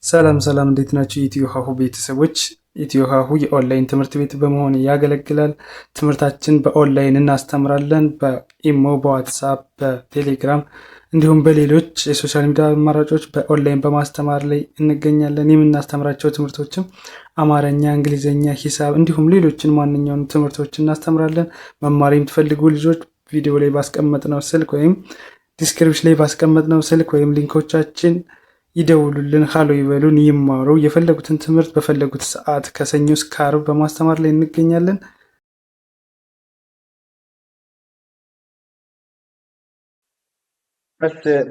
ሰላም ሰላም እንዴት ናችሁ? ኢትዮ ሀሁ ቤተሰቦች። ኢትዮ ሀሁ የኦንላይን ትምህርት ቤት በመሆን ያገለግላል። ትምህርታችን በኦንላይን እናስተምራለን። በኢሞ፣ በዋትሳፕ፣ በቴሌግራም እንዲሁም በሌሎች የሶሻል ሚዲያ አማራጮች በኦንላይን በማስተማር ላይ እንገኛለን። የምናስተምራቸው ትምህርቶችም አማርኛ፣ እንግሊዝኛ፣ ሂሳብ እንዲሁም ሌሎችን ማንኛውም ትምህርቶች እናስተምራለን። መማር የምትፈልጉ ልጆች ቪዲዮ ላይ ባስቀመጥነው ስልክ ወይም ዲስክሪፕሽን ላይ ባስቀመጥነው ስልክ ወይም ሊንኮቻችን ይደውሉልን፣ ሀሎ ይበሉን፣ ይማሩ። የፈለጉትን ትምህርት በፈለጉት ሰዓት ከሰኞ እስከ ዓርብ በማስተማር ላይ እንገኛለን።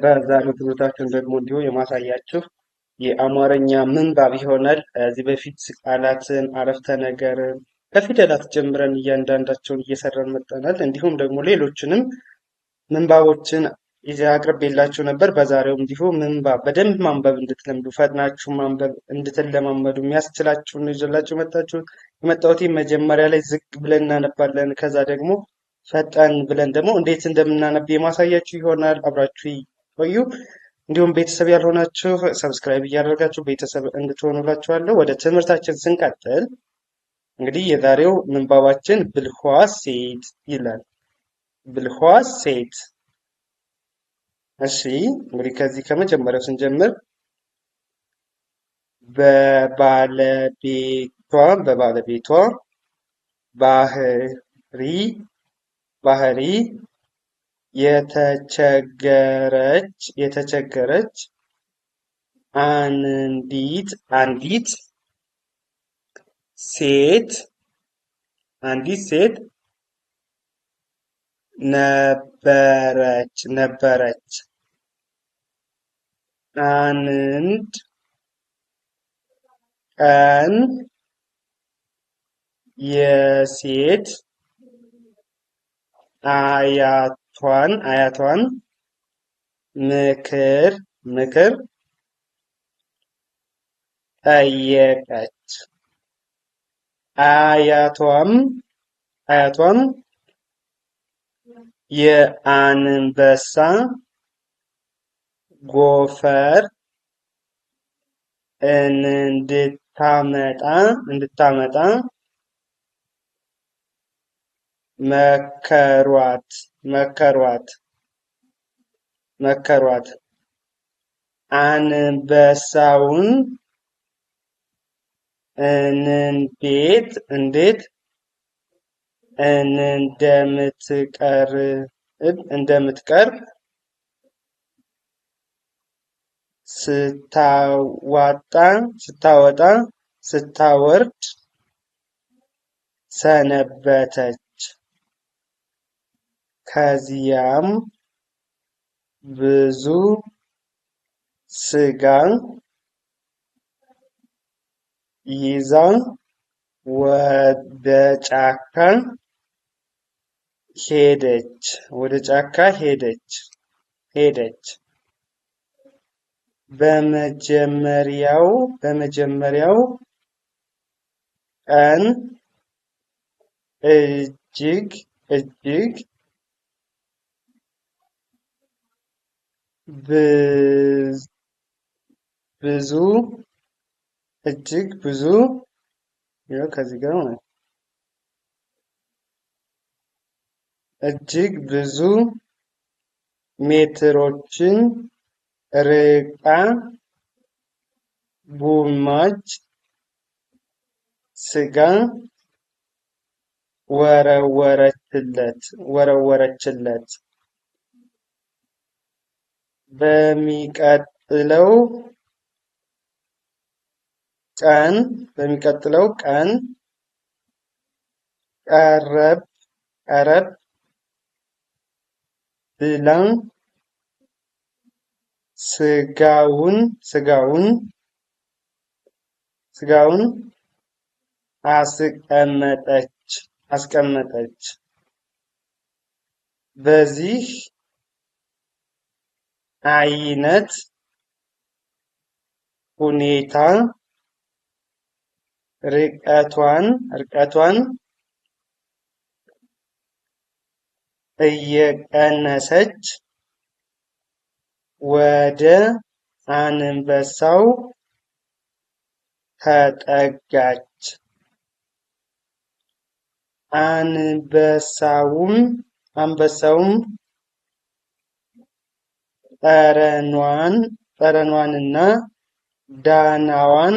በዛሬው ትምህርታችን ደግሞ እንዲሁ የማሳያችሁ የአማርኛ ምንባብ ይሆናል። እዚህ በፊት ቃላትን፣ አረፍተ ነገርን ከፊደላት ጀምረን እያንዳንዳቸውን እየሰራን መጠናል። እንዲሁም ደግሞ ሌሎችንም ምንባቦችን አቅርቤላችሁ ነበር። በዛሬውም እንዲሁ ምንባብ በደንብ ማንበብ እንድትለምዱ ፈጥናችሁ ማንበብ እንድትለማመዱ የሚያስችላችሁን ይዤላችሁ የመጣሁት መጀመሪያ ላይ ዝቅ ብለን እናነባለን። ከዛ ደግሞ ፈጠን ብለን ደግሞ እንዴት እንደምናነብ የማሳያችሁ ይሆናል። አብራችሁ ቆዩ። እንዲሁም ቤተሰብ ያልሆናችሁ ሰብስክራይብ እያደረጋችሁ ቤተሰብ እንድትሆኑላችኋለሁ። ወደ ትምህርታችን ስንቀጥል እንግዲህ የዛሬው ምንባባችን ብልኋ ሴት ይላል። ብልኋ ሴት። እሺ እንግዲህ ከዚህ ከመጀመሪያው ስንጀምር በባለቤቷ ባህሪ የተቸገረች አንዲት ሴት ነበረች። አንድ ቀን የሴት አያቷን ምክር ጠየቀች። አያቷም የአንበሳ ጎፈር እንድታመጣ መከሯት። አንበሳውን እንዴት እንደምትቀርብ ስታወርድ ሰነበተች። ከዚያም ብዙ ስጋ ይዛ ወደ ጫካ ሄደች። በመጀመሪያው ቀን እጅግ ብዙ ሜትሮችን ርቃ ጉማጅ ስጋ ወረወረችለት። በሚቀጥለው ቀን ቀረብ ብላ ስጋውን አስቀመጠች። በዚህ አይነት ሁኔታ ርቀቷን እየቀነሰች ወደ አንበሳው ተጠጋች። አንበሳውም ጠረኗንና ዳናዋን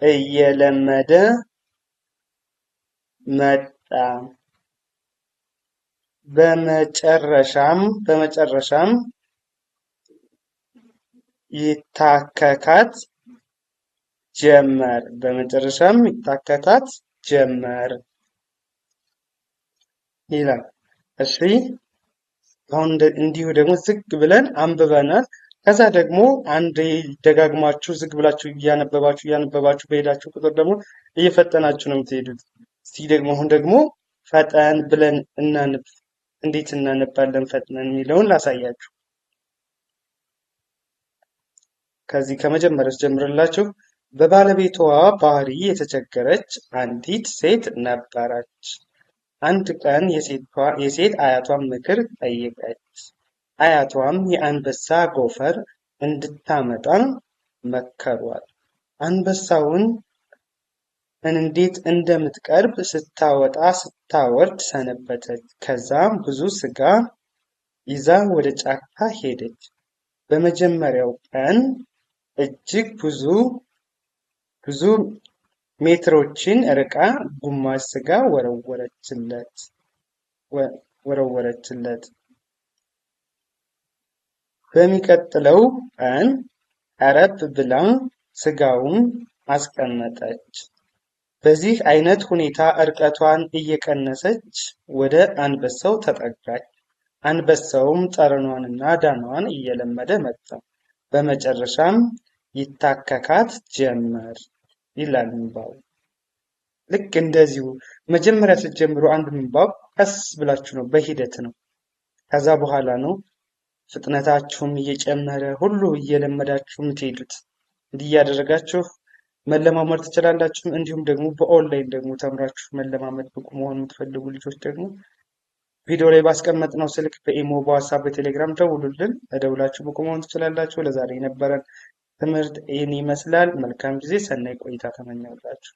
እየለመደ መጣ። በመጨረሻም ይታከካት ጀመር ይላል። እሺ አሁን እንዲሁ ደግሞ ዝግ ብለን አንብበናል። ከዛ ደግሞ አንዴ ደጋግማችሁ ዝግ ብላችሁ እያነበባችሁ በሄዳችሁ ቁጥር ደግሞ እየፈጠናችሁ ነው የምትሄዱት። እስቲ ደግሞ አሁን ደግሞ ፈጠን ብለን እናንብ። እንዴት እናነባለን ፈጥነን የሚለውን ላሳያችሁ። ከዚህ ከመጀመሪያው ጀምርላችሁ። በባለቤቷ ባህሪ የተቸገረች አንዲት ሴት ነበረች። አንድ ቀን የሴት አያቷን ምክር ጠየቀች። አያቷም የአንበሳ ጎፈር እንድታመጣ መከሯት። አንበሳውን እንዴት እንደምትቀርብ ስታወጣ ስታወርድ ሰነበተች። ከዛም ብዙ ስጋ ይዛ ወደ ጫካ ሄደች። በመጀመሪያው ቀን እጅግ ብዙ ሜትሮችን ርቃ ግማሽ ስጋ ወረወረችለት። በሚቀጥለው ቀን ቀረብ ብላ ስጋውን አስቀመጠች። በዚህ አይነት ሁኔታ እርቀቷን እየቀነሰች ወደ አንበሳው ተጠጋች። አንበሳውም ጠረኗንና ዳናዋን እየለመደ መጣ። በመጨረሻም ይታከካት ጀመር ይላል ምንባቡ። ልክ እንደዚሁ መጀመሪያ ስትጀምሩ አንድ ምንባብ ቀስ ብላችሁ ነው፣ በሂደት ነው። ከዛ በኋላ ነው ፍጥነታችሁም እየጨመረ ሁሉ እየለመዳችሁ የምትሄዱት። እንዲህ እያደረጋችሁ መለማመድ ትችላላችሁ። እንዲሁም ደግሞ በኦንላይን ደግሞ ተምራችሁ መለማመድ ብቁ መሆን የምትፈልጉ ልጆች ደግሞ ቪዲዮ ላይ ባስቀመጥነው ስልክ በኢሞ፣ በዋትስአፕ፣ በቴሌግራም ደውሉልን። ደውላችሁ ብቁ መሆን ትችላላችሁ። ለዛሬ የነበረን ትምህርት ይህን ይመስላል። መልካም ጊዜ፣ ሰናይ ቆይታ ተመኘሁላችሁ።